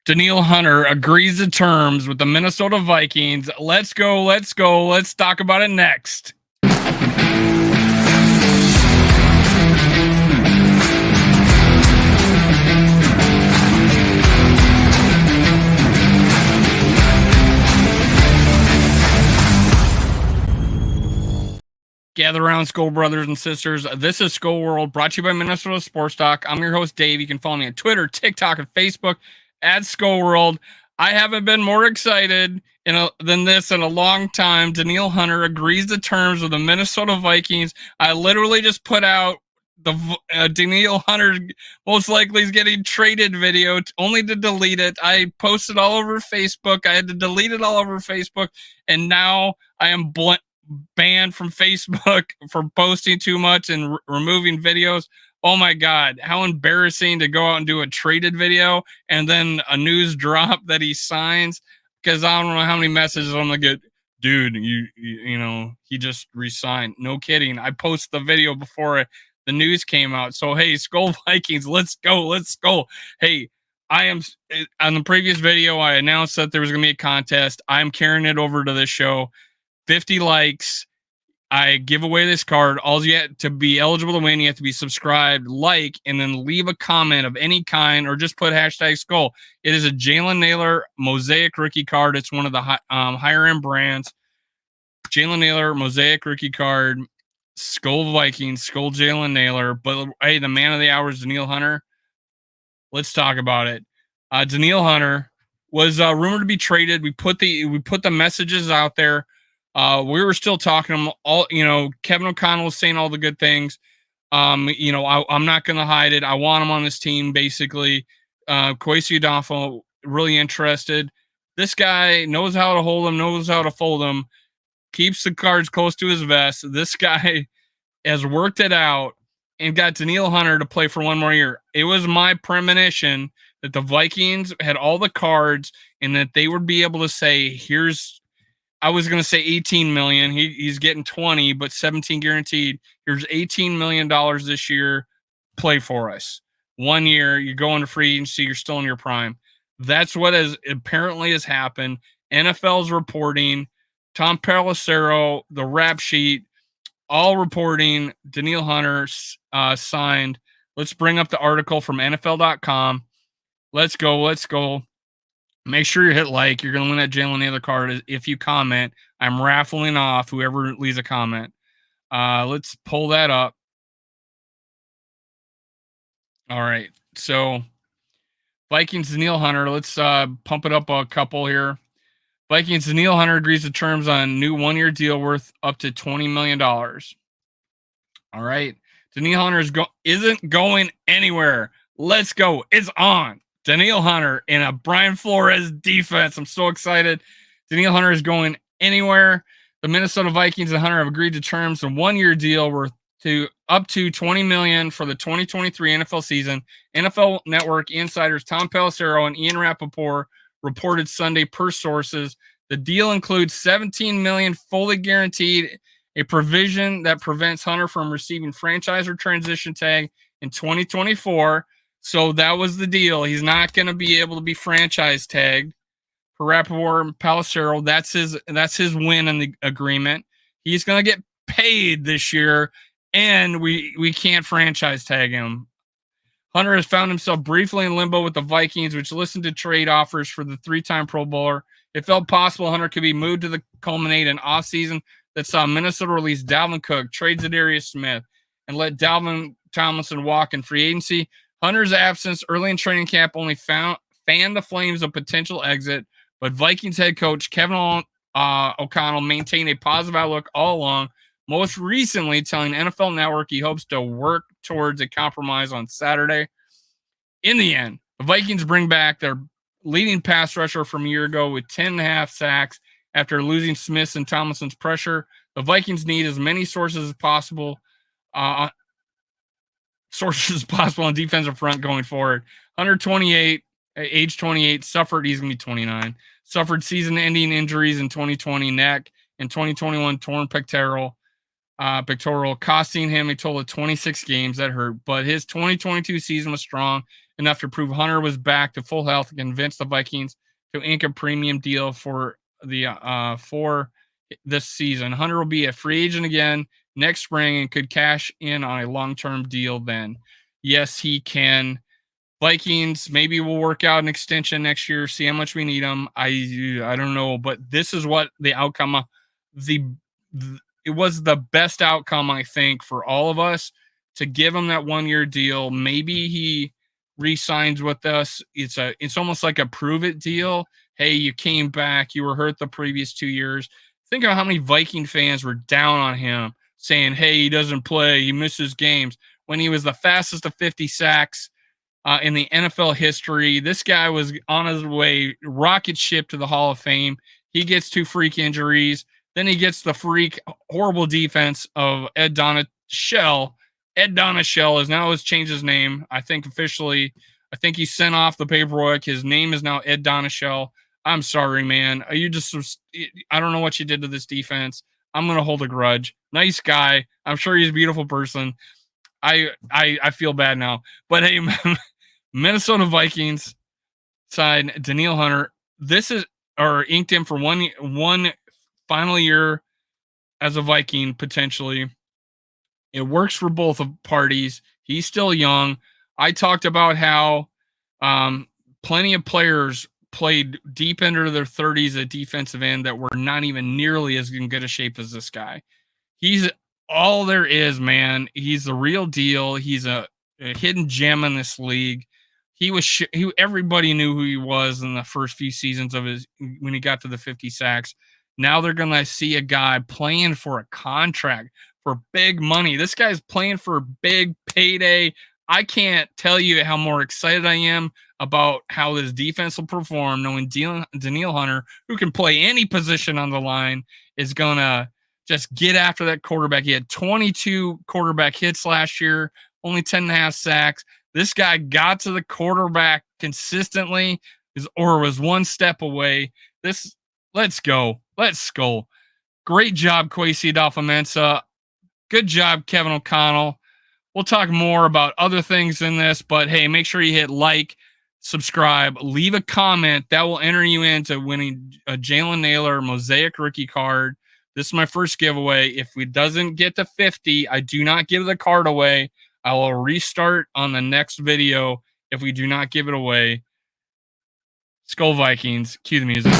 Danielle Hunter agrees to terms with the Minnesota Vikings. Let's go. Let's go. Let's talk about it next. Gather around, Skull brothers and sisters. This is Skull World, brought to you by Minnesota Sports Talk. I'm your host, Dave. You can follow me on Twitter, TikTok, and Facebook at Skull World. I haven't been more excited than this in a long time. Danielle Hunter agrees to terms with the Minnesota Vikings. I literally just put out the Danielle Hunter most likely is getting traded video, only to delete it. I posted all over Facebook. I had to delete it all over Facebook, and now I am banned from Facebook for posting too much and removing videos. Oh my God, how embarrassing to go out and do a traded video and then a news drop that he signs, because I don't know how many messages I'm gonna get. Dude, you know, he just resigned. No kidding. I posted the video before the news came out. So hey, Skull Vikings, let's go. Let's go. Hey, I am on the previous video, I announced that there was gonna be a contest. I'm carrying it over to this show. 50 likes, I give away this card. All you have to be eligible to win, you have to be subscribed, like, and then leave a comment of any kind, or just put hashtag Skull. It is a Jalen Naylor Mosaic rookie card. It's one of the higher end brands. Jalen Naylor Mosaic rookie card. Skull Vikings, Skull Jalen Naylor. But hey, the man of the hour is Danielle Hunter. Let's talk about it. Danielle Hunter was rumored to be traded. We put the messages out there. We were still talking to them all, Kevin O'Connell was saying all the good things. I'm not going to hide it. I want him on this team, basically. Kwesi Adolfo, really interested. This guy knows how to hold him, knows how to fold him, keeps the cards close to his vest. This guy has worked it out and got Danielle Hunter to play for one more year. It was my premonition that the Vikings had all the cards and that they would be able to say, I was going to say 18 million. He's getting 20, but 17 guaranteed. Here's $18 million this year. Play for us. 1 year, you go into free agency, you're still in your prime. That's what apparently has happened. NFL's reporting, Tom Pelissero, the rap sheet, all reporting Danielle Hunter signed. Let's bring up the article from NFL.com. Let's go. Let's go. Make sure you hit like. You're going to win that Jalen Naylor card if you comment. I'm raffling off whoever leaves a comment. Let's pull that up. All right. So, Vikings Danielle Hunter. Let's pump it up a couple here. Vikings Danielle Hunter agrees to terms on a new one-year deal worth up to $20 million. All right. Danielle Hunter isn't going anywhere. Let's go. It's on. Danielle Hunter in a Brian Flores defense. I'm so excited. Danielle Hunter is going anywhere. The Minnesota Vikings and Hunter have agreed to terms a one-year deal worth up to $20 million for the 2023 NFL season. NFL Network insiders Tom Pelissero and Ian Rappaport reported Sunday per sources. The deal includes $17 million fully guaranteed, a provision that prevents Hunter from receiving franchise or transition tag in 2024. So that was the deal. He's not going to be able to be franchise tagged. For Rappaport and Pelissero, that's his win in the agreement. He's going to get paid this year, and we can't franchise tag him. Hunter has found himself briefly in limbo with the Vikings, which listened to trade offers for the three-time Pro Bowler. It felt possible Hunter could be moved to culminate an offseason that saw Minnesota release Dalvin Cook, trade Zadarius Smith, and let Dalvin Tomlinson walk in free agency. Hunter's absence early in training camp only fanned the flames of potential exit, but Vikings head coach Kevin O'Connell maintained a positive outlook all along, most recently telling NFL Network he hopes to work towards a compromise on Saturday. In the end, the Vikings bring back their leading pass rusher from a year ago with 10.5 sacks after losing Smith's and Tomlinson's pressure. The Vikings need as many sources as possible on defensive front going forward. 128, age 28, suffered, he's going to be 29, suffered season-ending injuries in 2020 neck, and 2021 torn pectoral, costing him a total of 26 games that hurt. But his 2022 season was strong, enough to prove Hunter was back to full health and convince the Vikings to ink a premium deal for this season. Hunter will be a free agent again next spring and could cash in on a long-term deal then. Yes, he can. Vikings, maybe we'll work out an extension next year, see how much we need them. I don't know, but this is what the outcome it was the best outcome, I think, for all of us to give him that 1-year deal. Maybe he re-signs with us. It's almost like a prove it deal. Hey, you came back, you were hurt the previous 2 years. Think of how many Viking fans were down on him, saying, hey, he doesn't play, he misses games, when he was the fastest of 50 sacks in the NFL history. This guy was on his way, rocket ship to the Hall of Fame. He gets 2 freak injuries. Then he gets the freak horrible defense of Ed Donashell. Ed Donashell has changed his name. I think officially, I think he sent off the paperwork. His name is now Ed Donashell. I'm sorry, man. I don't know what you did to this defense. I'm going to hold a grudge. Nice guy. I'm sure he's a beautiful person. I feel bad now. But hey, Minnesota Vikings side, Danielle Hunter, inked him for one final year as a Viking, potentially. It works for both parties. He's still young. I talked about how plenty of players played deep into their 30s at defensive end that were not even nearly as in good a shape as this guy. He's all there is, man. He's the real deal. He's a hidden gem in this league. Everybody knew who he was in the first few seasons of when he got to the 50 sacks. Now they're going to see a guy playing for a contract for big money. This guy's playing for a big payday. I can't tell you how more excited I am about how this defense will perform, knowing Danielle Hunter, who can play any position on the line, is going to just get after that quarterback. He had 22 quarterback hits last year, only 10.5 sacks. This guy got to the quarterback consistently, or was one step away. Let's go. Let's go. Great job, Kwesi Adolfo-Mensah. Good job, Kevin O'Connell. We'll talk more about other things in this, but hey, make sure you hit like, subscribe, leave a comment. That will enter you into winning a Jalen Naylor Mosaic rookie card. This is my first giveaway. If it doesn't get to 50, I do not give the card away. I will restart on the next video if we do not give it away. Skull Vikings. Cue the music.